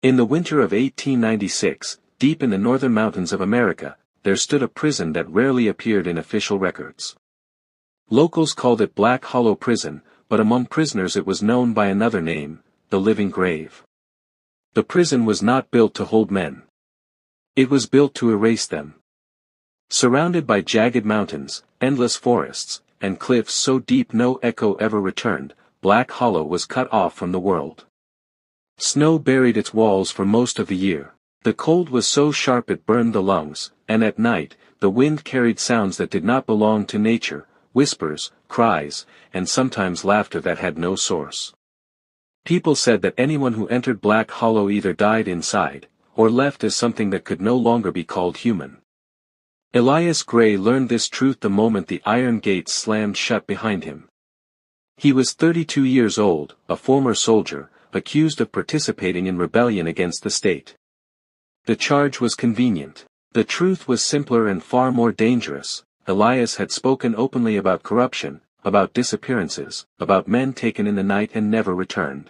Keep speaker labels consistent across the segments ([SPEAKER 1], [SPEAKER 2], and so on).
[SPEAKER 1] In the winter of 1896, deep in the northern mountains of America, there stood a prison that rarely appeared in official records. Locals called it Black Hallow Prison, but among prisoners it was known by another name, the living grave. The prison was not built to hold men. It was built to erase them. Surrounded by jagged mountains, endless forests, and cliffs so deep no echo ever returned, Black Hallow was cut off from the world. Snow buried its walls for most of the year. The cold was so sharp it burned the lungs, and at night, the wind carried sounds that did not belong to nature, whispers, cries, and sometimes laughter that had no source. People said that anyone who entered Black Hallow either died inside, or left as something that could no longer be called human. Elias Grey learned this truth the moment the iron gates slammed shut behind him. He was 32 years old, a former soldier, accused of participating in rebellion against the state. The charge was convenient. The truth was simpler and far more dangerous. Elias had spoken openly about corruption, about disappearances, about men taken in the night and never returned.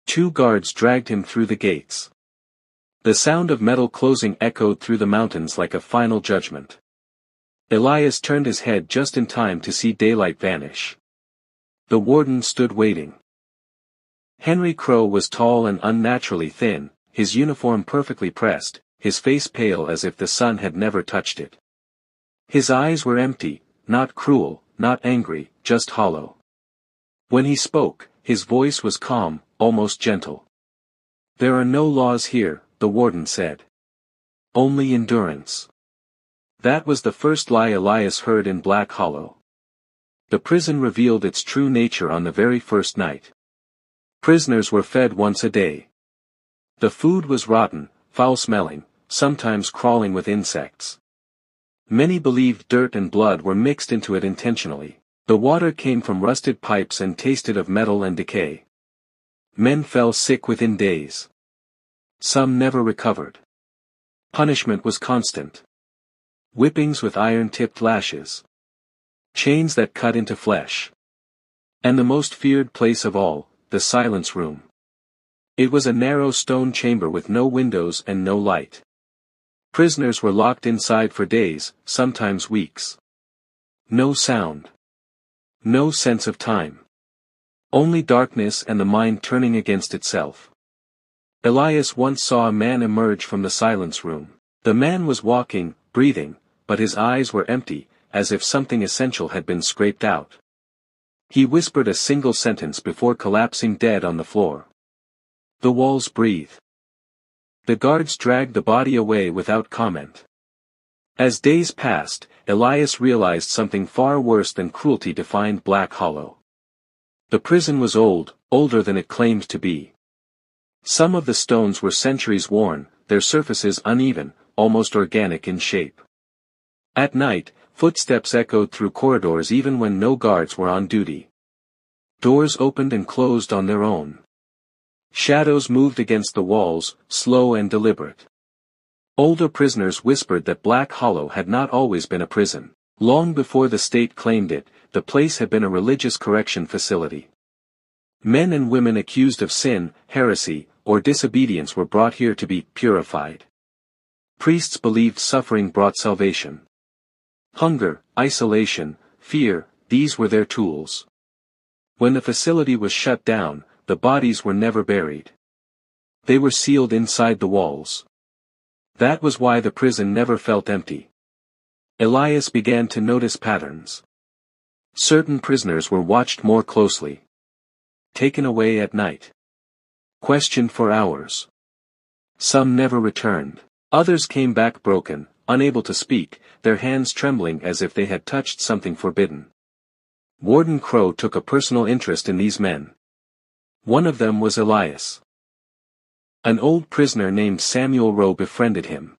[SPEAKER 1] 2 guards dragged him through the gates. The sound of metal closing echoed through the mountains like a final judgment. Elias turned his head just in time to see daylight vanish. The warden stood waiting. Henry Crow was tall and unnaturally thin, his uniform perfectly pressed, his face pale as if the sun had never touched it. His eyes were empty, not cruel, not angry, just hollow. When he spoke, his voice was calm, almost gentle. "There are no laws here," the warden said. "Only endurance." That was the first lie Elias heard in Black Hallow. The prison revealed its true nature on the very first night. Prisoners were fed once a day. The food was rotten, foul-smelling, sometimes crawling with insects. Many believed dirt and blood were mixed into it intentionally. The water came from rusted pipes and tasted of metal and decay. Men fell sick within days. Some never recovered. Punishment was constant. Whippings with iron-tipped lashes. Chains that cut into flesh. And the most feared place of all, the silence room. It was a narrow stone chamber with no windows and no light. Prisoners were locked inside for days, sometimes weeks. No sound. No sense of time. Only darkness and the mind turning against itself. Elias once saw a man emerge from the silence room. The man was walking, breathing, but his eyes were empty, as if something essential had been scraped out. He whispered a single sentence before collapsing dead on the floor. "The walls breathe." The guards dragged the body away without comment. As days passed, Elias realized something far worse than cruelty defined Black Hallow. The prison was old, older than it claimed to be. Some of the stones were centuries worn, their surfaces uneven, almost organic in shape. At night, footsteps echoed through corridors even when no guards were on duty. Doors opened and closed on their own. Shadows moved against the walls, slow and deliberate. Older prisoners whispered that Black Hallow had not always been a prison. Long before the state claimed it, the place had been a religious correction facility. Men and women accused of sin, heresy, or disobedience were brought here to be purified. Priests believed suffering brought salvation. Hunger, isolation, fear, these were their tools. When the facility was shut down, the bodies were never buried. They were sealed inside the walls. That was why the prison never felt empty. Elias began to notice patterns. Certain prisoners were watched more closely. Taken away at night. Questioned for hours. Some never returned. Others came back broken, unable to speak, their hands trembling as if they had touched something forbidden. Warden Crow took a personal interest in these men. One of them was Elias. An old prisoner named Samuel Rowe befriended him.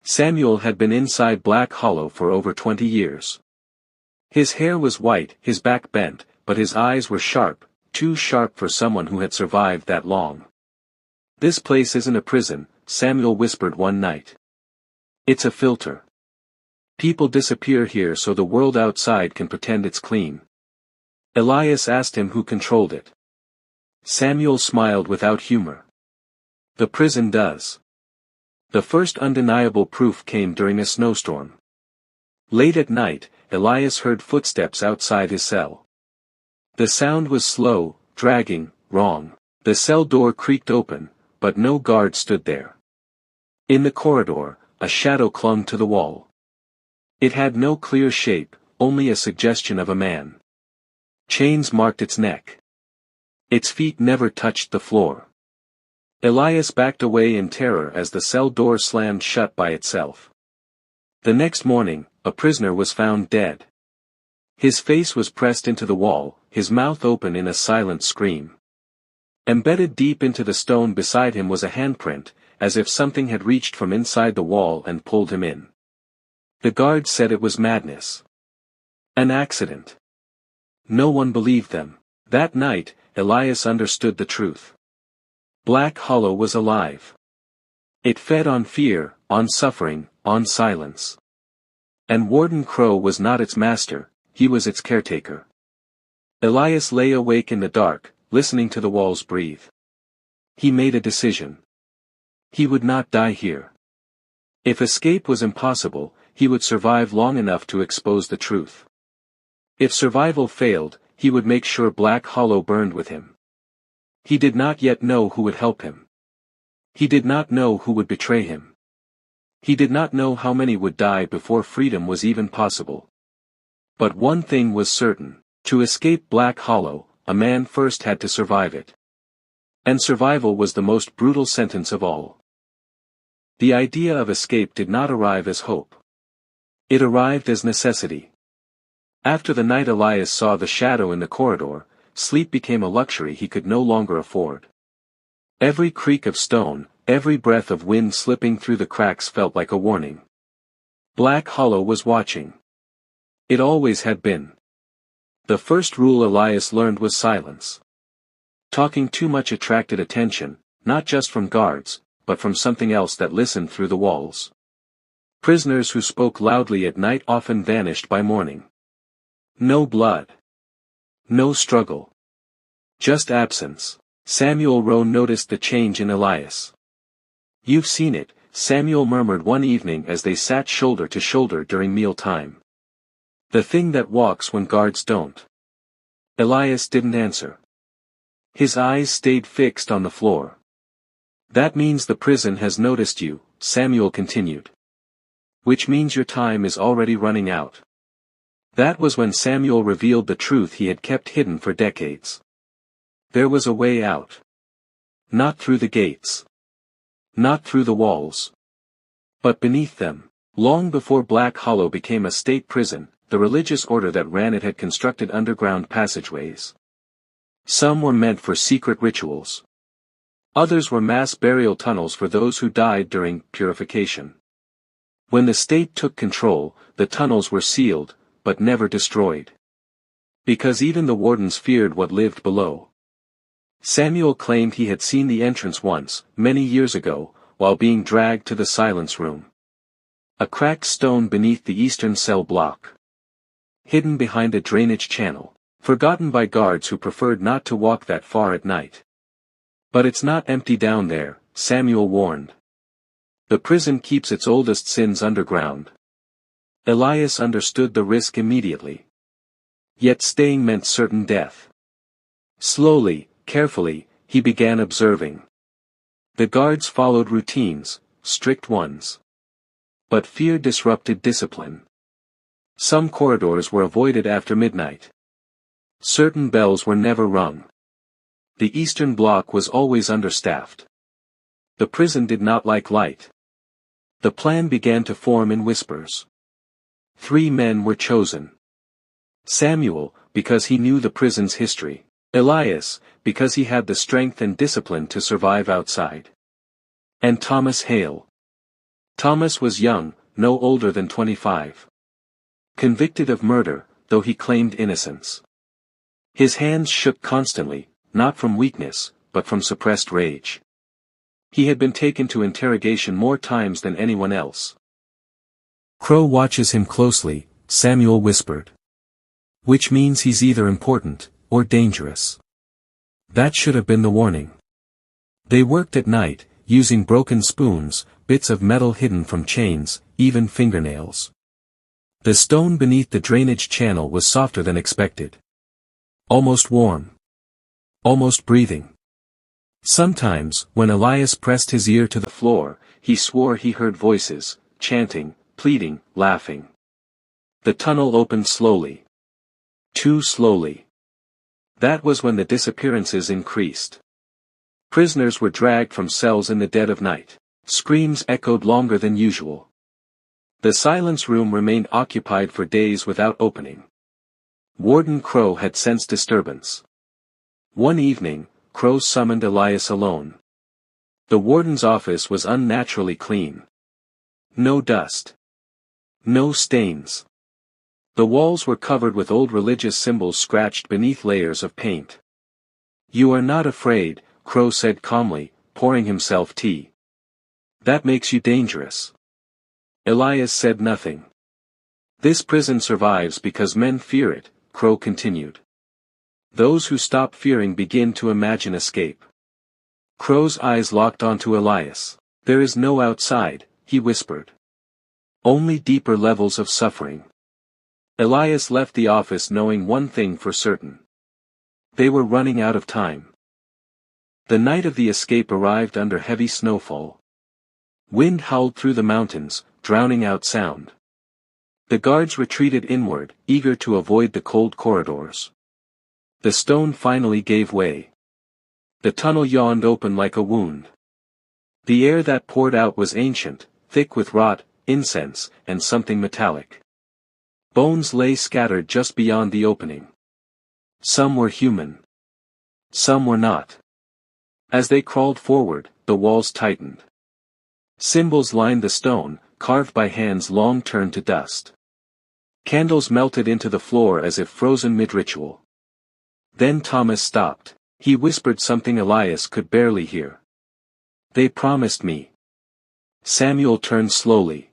[SPEAKER 1] Samuel had been inside Black Hallow for over 20 years. His hair was white, his back bent, but his eyes were sharp, too sharp for someone who had survived that long. "This place isn't a prison," Samuel whispered one night. "It's a filter. People disappear here so the world outside can pretend it's clean." Elias asked him who controlled it. Samuel smiled without humor. The prison does. The first undeniable proof came during a snowstorm. Late at night, Elias heard footsteps outside his cell. The sound was slow, dragging, wrong. The cell door creaked open, but no guard stood there. In the corridor, a shadow clung to the wall. It had no clear shape, only a suggestion of a man. Chains marked its neck. Its feet never touched the floor. Elias backed away in terror as the cell door slammed shut by itself. The next morning, a prisoner was found dead. His face was pressed into the wall, his mouth open in a silent scream. Embedded deep into the stone beside him was a handprint, as if something had reached from inside the wall and pulled him in. The guards said it was madness. An accident. No one believed them. That night, Elias understood the truth. Black Hallow was alive. It fed on fear, on suffering, on silence. And Warden Crow was not its master, he was its caretaker. Elias lay awake in the dark, listening to the walls breathe. He made a decision. He would not die here. If escape was impossible, he would survive long enough to expose the truth. If survival failed, he would make sure Black Hallow burned with him. He did not yet know who would help him. He did not know who would betray him. He did not know how many would die before freedom was even possible. But one thing was certain: to escape Black Hallow, a man first had to survive it. And survival was the most brutal sentence of all. The idea of escape did not arrive as hope. It arrived as necessity. After the night Elias saw the shadow in the corridor, sleep became a luxury he could no longer afford. Every creak of stone, every breath of wind slipping through the cracks felt like a warning. Black Hallow was watching. It always had been. The first rule Elias learned was silence. Talking too much attracted attention, not just from guards, but from something else that listened through the walls. Prisoners who spoke loudly at night often vanished by morning. No blood. No struggle. Just absence. Samuel Rowe noticed the change in Elias. "You've seen it," Samuel murmured one evening as they sat shoulder to shoulder during mealtime. "The thing that walks when guards don't." Elias didn't answer. His eyes stayed fixed on the floor. "That means the prison has noticed you," Samuel continued. "Which means your time is already running out." That was when Samuel revealed the truth he had kept hidden for decades. There was a way out. Not through the gates. Not through the walls. But beneath them. Long before Black Hallow became a state prison, the religious order that ran it had constructed underground passageways. Some were meant for secret rituals. Others were mass burial tunnels for those who died during purification. When the state took control, the tunnels were sealed, but never destroyed. Because even the wardens feared what lived below. Samuel claimed he had seen the entrance once, many years ago, while being dragged to the silence room. A cracked stone beneath the eastern cell block. Hidden behind a drainage channel. Forgotten by guards who preferred not to walk that far at night. "But it's not empty down there," Samuel warned. "The prison keeps its oldest sins underground." Elias understood the risk immediately. Yet staying meant certain death. Slowly, carefully, he began observing. The guards followed routines, strict ones. But fear disrupted discipline. Some corridors were avoided after midnight. Certain bells were never rung. The eastern block was always understaffed. The prison did not like light. The plan began to form in whispers. 3 men were chosen. Samuel, because he knew the prison's history. Elias, because he had the strength and discipline to survive outside. And Thomas Hale. Thomas was young, no older than 25. Convicted of murder, though he claimed innocence. His hands shook constantly, not from weakness, but from suppressed rage. He had been taken to interrogation more times than anyone else. "Crow watches him closely," Samuel whispered. "Which means he's either important, or dangerous." That should have been the warning. They worked at night, using broken spoons, bits of metal hidden from chains, even fingernails. The stone beneath the drainage channel was softer than expected. Almost warm. Almost breathing. Sometimes, when Elias pressed his ear to the floor, he swore he heard voices, chanting, pleading, laughing. The tunnel opened slowly. Too slowly. That was when the disappearances increased. Prisoners were dragged from cells in the dead of night. Screams echoed longer than usual. The silence room remained occupied for days without opening. Warden Crow had sensed disturbance. One evening, Crow summoned Elias alone. The warden's office was unnaturally clean. No dust. No stains. The walls were covered with old religious symbols scratched beneath layers of paint. "You are not afraid," Crow said calmly, pouring himself tea. "That makes you dangerous." Elias said nothing. "This prison survives because men fear it," Crow continued. "Those who stop fearing begin to imagine escape." Crow's eyes locked onto Elias. "There is no outside," he whispered. "Only deeper levels of suffering." Elias left the office knowing one thing for certain. They were running out of time. The night of the escape arrived under heavy snowfall. Wind howled through the mountains, drowning out sound. The guards retreated inward, eager to avoid the cold corridors. The stone finally gave way. The tunnel yawned open like a wound. The air that poured out was ancient, thick with rot, incense, and something metallic. Bones lay scattered just beyond the opening. Some were human. Some were not. As they crawled forward, the walls tightened. Symbols lined the stone, carved by hands long turned to dust. Candles melted into the floor as if frozen mid-ritual. Then Thomas stopped. He whispered something Elias could barely hear. "They promised me." Samuel turned slowly.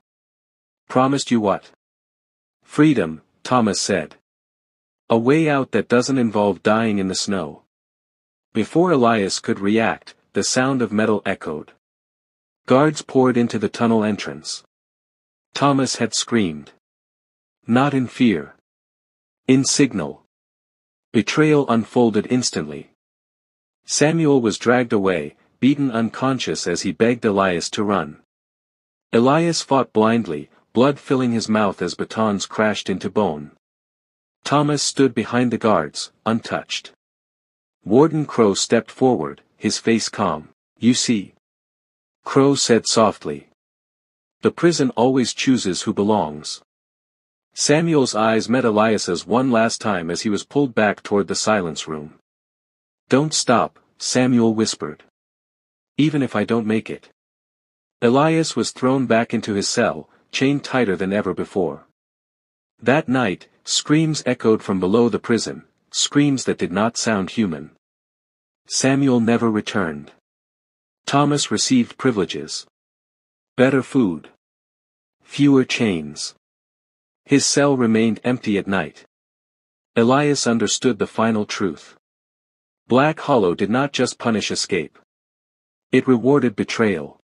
[SPEAKER 1] "Promised you what?" "Freedom," Thomas said. "A way out that doesn't involve dying in the snow." Before Elias could react, the sound of metal echoed. Guards poured into the tunnel entrance. Thomas had screamed. Not in fear. In signal. Betrayal unfolded instantly. Samuel was dragged away, beaten unconscious as he begged Elias to run. Elias fought blindly, blood filling his mouth as batons crashed into bone. Thomas stood behind the guards, untouched. Warden Crow stepped forward, his face calm. "You see," Crow said softly. "The prison always chooses who belongs." Samuel's eyes met Elias's one last time as he was pulled back toward the silence room. "Don't stop," Samuel whispered. "Even if I don't make it." Elias was thrown back into his cell, chained tighter than ever before. That night, screams echoed from below the prison, screams that did not sound human. Samuel never returned. Thomas received privileges. Better food. Fewer chains. His cell remained empty at night. Elias understood the final truth. Black Hallow did not just punish escape. It rewarded betrayal.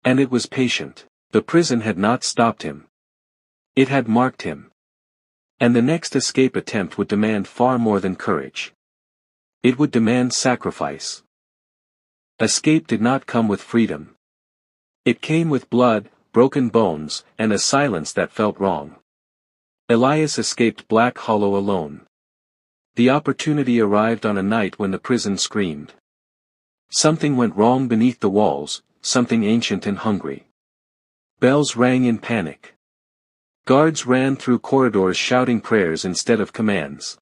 [SPEAKER 1] And it was patient. The prison had not stopped him. It had marked him. And the next escape attempt would demand far more than courage. It would demand sacrifice. Escape did not come with freedom. It came with blood, broken bones, and a silence that felt wrong. Elias escaped Black Hallow alone. The opportunity arrived on a night when the prison screamed. Something went wrong beneath the walls, something ancient and hungry. Bells rang in panic. Guards ran through corridors shouting prayers instead of commands.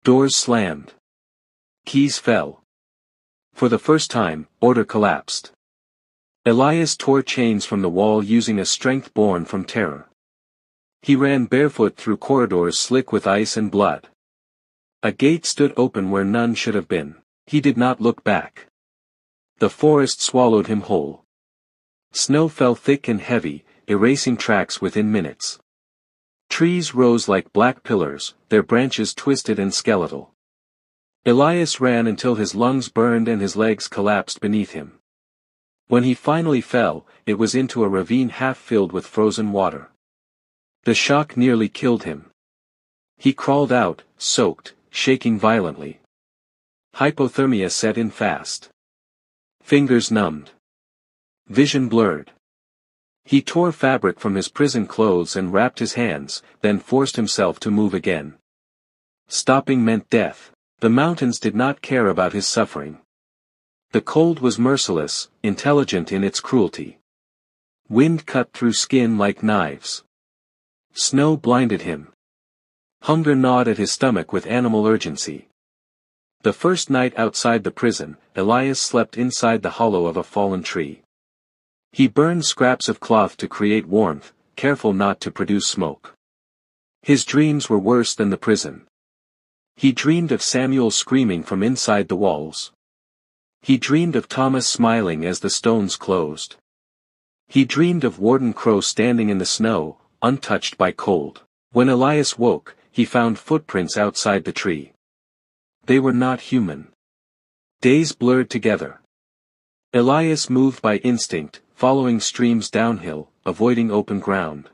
[SPEAKER 1] Doors slammed. Keys fell. For the first time, order collapsed. Elias tore chains from the wall using a strength born from terror. He ran barefoot through corridors slick with ice and blood. A gate stood open where none should have been. He did not look back. The forest swallowed him whole. Snow fell thick and heavy, erasing tracks within minutes. Trees rose like black pillars, their branches twisted and skeletal. Elias ran until his lungs burned and his legs collapsed beneath him. When he finally fell, it was into a ravine half filled with frozen water. The shock nearly killed him. He crawled out, soaked, shaking violently. Hypothermia set in fast. Fingers numbed. Vision blurred. He tore fabric from his prison clothes and wrapped his hands, then forced himself to move again. Stopping meant death. The mountains did not care about his suffering. The cold was merciless, intelligent in its cruelty. Wind cut through skin like knives. Snow blinded him. Hunger gnawed at his stomach with animal urgency. The first night outside the prison, Elias slept inside the hollow of a fallen tree. He burned scraps of cloth to create warmth, careful not to produce smoke. His dreams were worse than the prison. He dreamed of Samuel screaming from inside the walls. He dreamed of Thomas smiling as the stones closed. He dreamed of Warden Crow standing in the snow, untouched by cold. When Elias woke, he found footprints outside the tree. They were not human. Days blurred together. Elias moved by instinct, following streams downhill, avoiding open ground.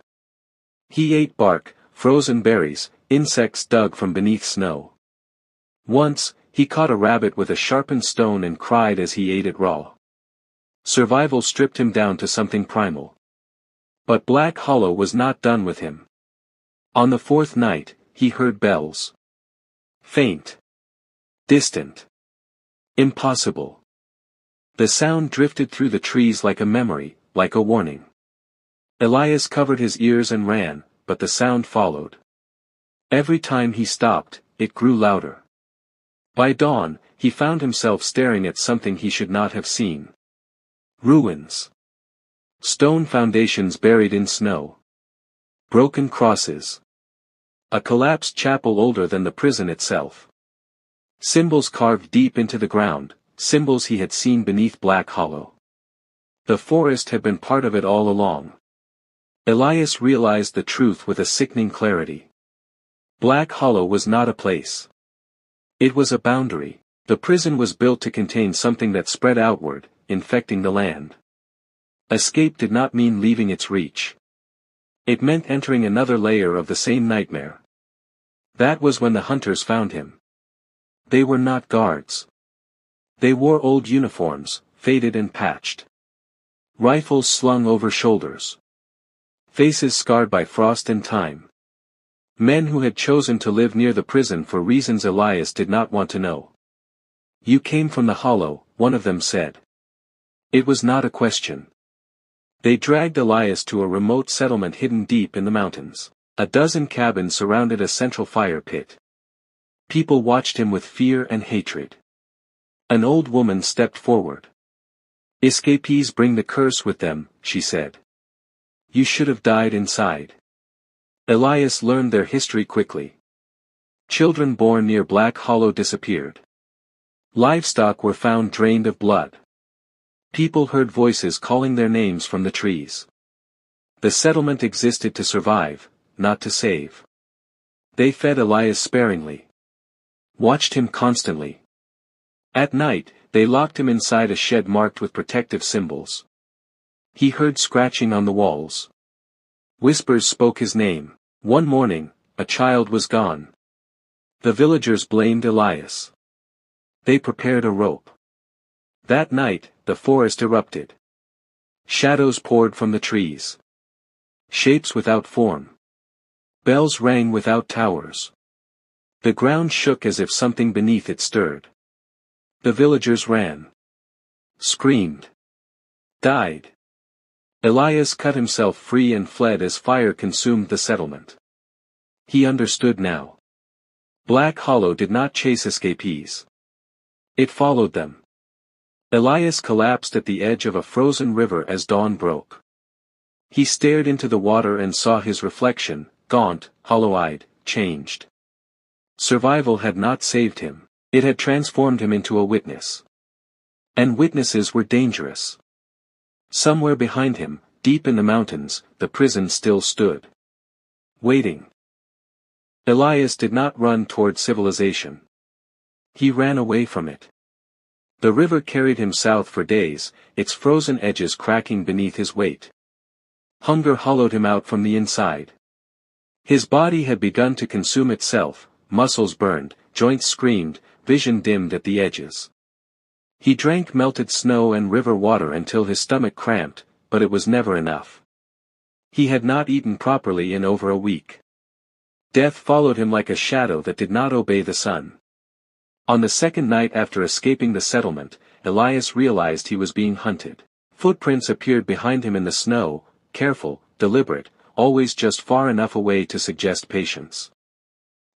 [SPEAKER 1] He ate bark, frozen berries, insects dug from beneath snow. Once, he caught a rabbit with a sharpened stone and cried as he ate it raw. Survival stripped him down to something primal. But Black Hallow was not done with him. On the fourth night, he heard bells. Faint. Distant. Impossible. The sound drifted through the trees like a memory, like a warning. Elias covered his ears and ran, but the sound followed. Every time he stopped, it grew louder. By dawn, he found himself staring at something he should not have seen. Ruins. Stone foundations buried in snow. Broken crosses. A collapsed chapel older than the prison itself. Symbols carved deep into the ground, symbols he had seen beneath Black Hallow. The forest had been part of it all along. Elias realized the truth with a sickening clarity. Black Hallow was not a place. It was a boundary. The prison was built to contain something that spread outward, infecting the land. Escape did not mean leaving its reach. It meant entering another layer of the same nightmare. That was when the hunters found him. They were not guards. They wore old uniforms, faded and patched. Rifles slung over shoulders. Faces scarred by frost and time. Men who had chosen to live near the prison for reasons Elias did not want to know. "You came from the hollow," one of them said. It was not a question. They dragged Elias to a remote settlement hidden deep in the mountains. A dozen cabins surrounded a central fire pit. People watched him with fear and hatred. An old woman stepped forward. "Escapees bring the curse with them," she said. "You should have died inside." Elias learned their history quickly. Children born near Black Hallow disappeared. Livestock were found drained of blood. People heard voices calling their names from the trees. The settlement existed to survive, not to save. They fed Elias sparingly. Watched him constantly. At night, they locked him inside a shed marked with protective symbols. He heard scratching on the walls. Whispers spoke his name. One morning, a child was gone. The villagers blamed Elias. They prepared a rope. That night, the forest erupted. Shadows poured from the trees. Shapes without form. Bells rang without towers. The ground shook as if something beneath it stirred. The villagers ran. Screamed. Died. Elias cut himself free and fled as fire consumed the settlement. He understood now. Black Hallow did not chase escapees. It followed them. Elias collapsed at the edge of a frozen river as dawn broke. He stared into the water and saw his reflection, gaunt, hollow-eyed, changed. Survival had not saved him. It had transformed him into a witness. And witnesses were dangerous. Somewhere behind him, deep in the mountains, the prison still stood. Waiting. Elias did not run toward civilization. He ran away from it. The river carried him south for days, its frozen edges cracking beneath his weight. Hunger hollowed him out from the inside. His body had begun to consume itself, muscles burned, joints screamed, vision dimmed at the edges. He drank melted snow and river water until his stomach cramped, but it was never enough. He had not eaten properly in over a week. Death followed him like a shadow that did not obey the sun. On the second night after escaping the settlement, Elias realized he was being hunted. Footprints appeared behind him in the snow, careful, deliberate, always just far enough away to suggest patience.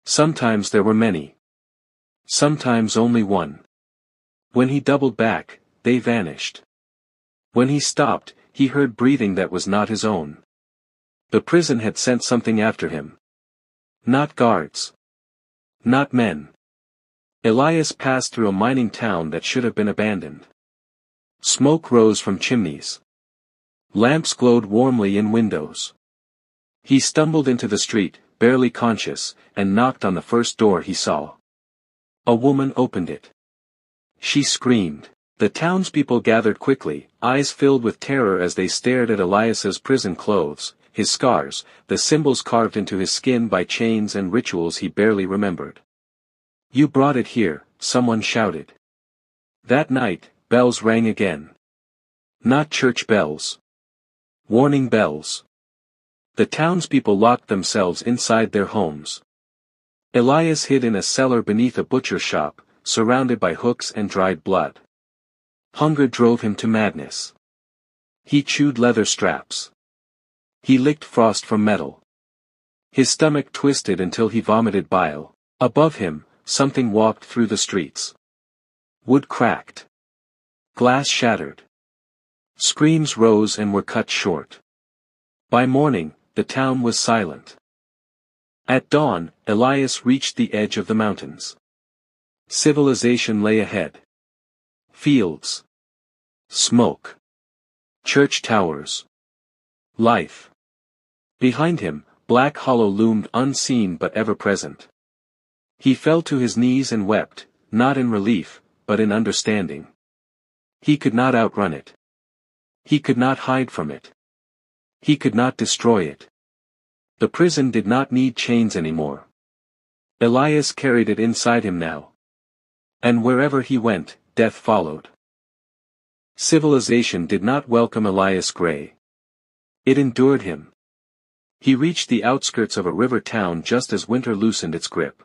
[SPEAKER 1] Sometimes there were many. Sometimes only one. When he doubled back, they vanished. When he stopped, he heard breathing that was not his own. The prison had sent something after him. Not guards. Not men. Elias passed through a mining town that should have been abandoned. Smoke rose from chimneys. Lamps glowed warmly in windows. He stumbled into the street, barely conscious, and knocked on the first door he saw. A woman opened it. She screamed. The townspeople gathered quickly, eyes filled with terror as they stared at Elias's prison clothes, his scars, the symbols carved into his skin by chains and rituals he barely remembered. "You brought it here," someone shouted. That night, bells rang again. Not church bells. Warning bells. The townspeople locked themselves inside their homes. Elias hid in a cellar beneath a butcher shop, surrounded by hooks and dried blood. Hunger drove him to madness. He chewed leather straps. He licked frost from metal. His stomach twisted until he vomited bile. Above him, something walked through the streets. Wood cracked. Glass shattered. Screams rose and were cut short. By morning, the town was silent. At dawn, Elias reached the edge of the mountains. Civilization lay ahead. Fields. Smoke. Church towers. Life. Behind him, Black Hallow loomed unseen but ever-present. He fell to his knees and wept, not in relief, but in understanding. He could not outrun it. He could not hide from it. He could not destroy it. The prison did not need chains anymore. Elias carried it inside him now. And wherever he went, death followed. Civilization did not welcome Elias Grey. It endured him. He reached the outskirts of a river town just as winter loosened its grip.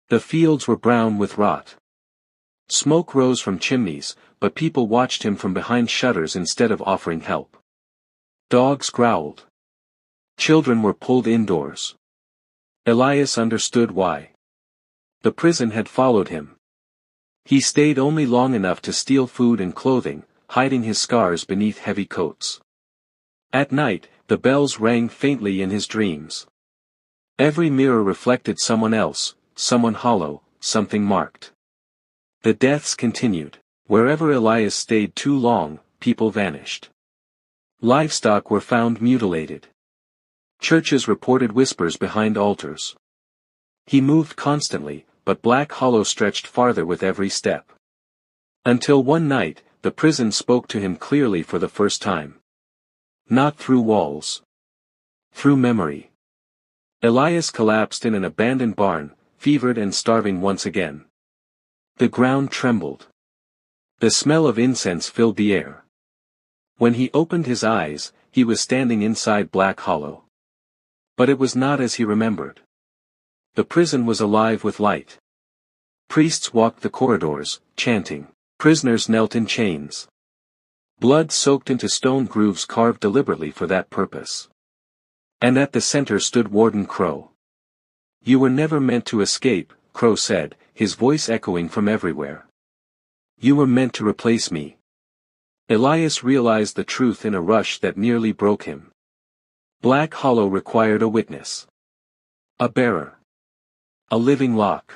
[SPEAKER 1] The fields were brown with rot. Smoke rose from chimneys, but people watched him from behind shutters instead of offering help. Dogs growled. Children were pulled indoors. Elias understood why. The prison had followed him. He stayed only long enough to steal food and clothing, hiding his scars beneath heavy coats. At night, the bells rang faintly in his dreams. Every mirror reflected someone else, someone hollow, something marked. The deaths continued. Wherever Elias stayed too long, people vanished. Livestock were found mutilated. Churches reported whispers behind altars. He moved constantly, but Black Hallow stretched farther with every step. Until one night, the prison spoke to him clearly for the first time. Not through walls. Through memory. Elias collapsed in an abandoned barn, fevered and starving once again. The ground trembled. The smell of incense filled the air. When he opened his eyes, he was standing inside Black Hallow. But it was not as he remembered. The prison was alive with light. Priests walked the corridors, chanting. Prisoners knelt in chains. Blood soaked into stone grooves carved deliberately for that purpose. And at the center stood Warden Crow. "You were never meant to escape," Crow said, his voice echoing from everywhere. "You were meant to replace me." Elias realized the truth in a rush that nearly broke him. Black Hallow required a witness. A bearer. A living lock.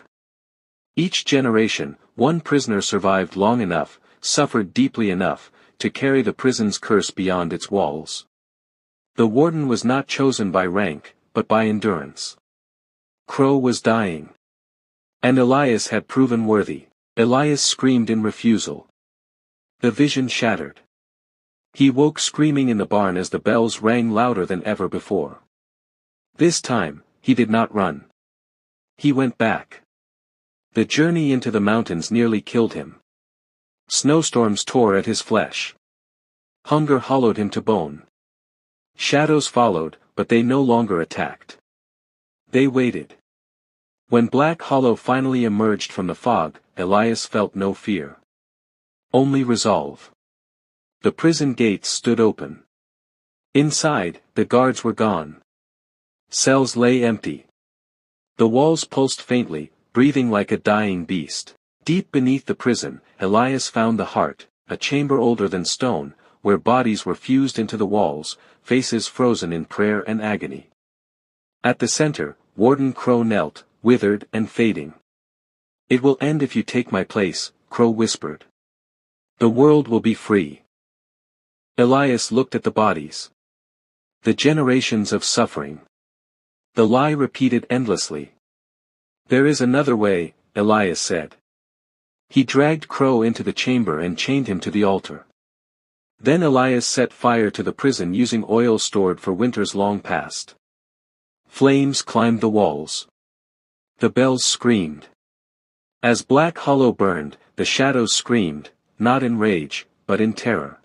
[SPEAKER 1] Each generation, one prisoner survived long enough, suffered deeply enough, to carry the prison's curse beyond its walls. The warden was not chosen by rank, but by endurance. Crow was dying. And Elias had proven worthy. Elias screamed in refusal. The vision shattered. He woke screaming in the barn as the bells rang louder than ever before. This time, he did not run. He went back. The journey into the mountains nearly killed him. Snowstorms tore at his flesh. Hunger hollowed him to bone. Shadows followed, but they no longer attacked. They waited. When Black Hallow finally emerged from the fog, Elias felt no fear. Only resolve. The prison gates stood open. Inside, the guards were gone. Cells lay empty. The walls pulsed faintly, breathing like a dying beast. Deep beneath the prison, Elias found the heart, a chamber older than stone, where bodies were fused into the walls, faces frozen in prayer and agony. At the center, Warden Crow knelt, withered and fading. "It will end if you take my place," Crow whispered. "The world will be free." Elias looked at the bodies. The generations of suffering. The lie repeated endlessly. "There is another way," Elias said. He dragged Crow into the chamber and chained him to the altar. Then Elias set fire to the prison using oil stored for winters long past. Flames climbed the walls. The bells screamed. As Black Hallow burned, the shadows screamed, not in rage, but in terror.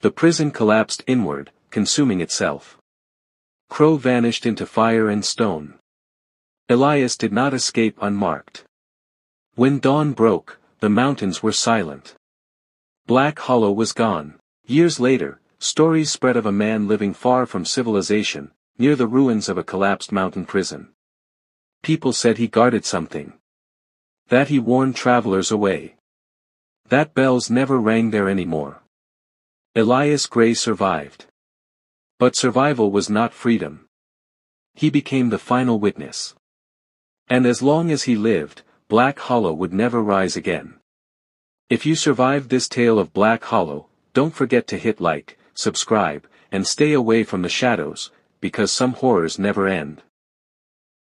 [SPEAKER 1] The prison collapsed inward, consuming itself. Crow vanished into fire and stone. Elias did not escape unmarked. When dawn broke, the mountains were silent. Black Hallow was gone. Years later, stories spread of a man living far from civilization, near the ruins of a collapsed mountain prison. People said he guarded something. That he warned travelers away. That bells never rang there anymore. Elias Grey survived. But survival was not freedom. He became the final witness. And as long as he lived, Black Hallow would never rise again. If you survived this tale of Black Hallow, don't forget to hit like, subscribe, and stay away from the shadows, because some horrors never end.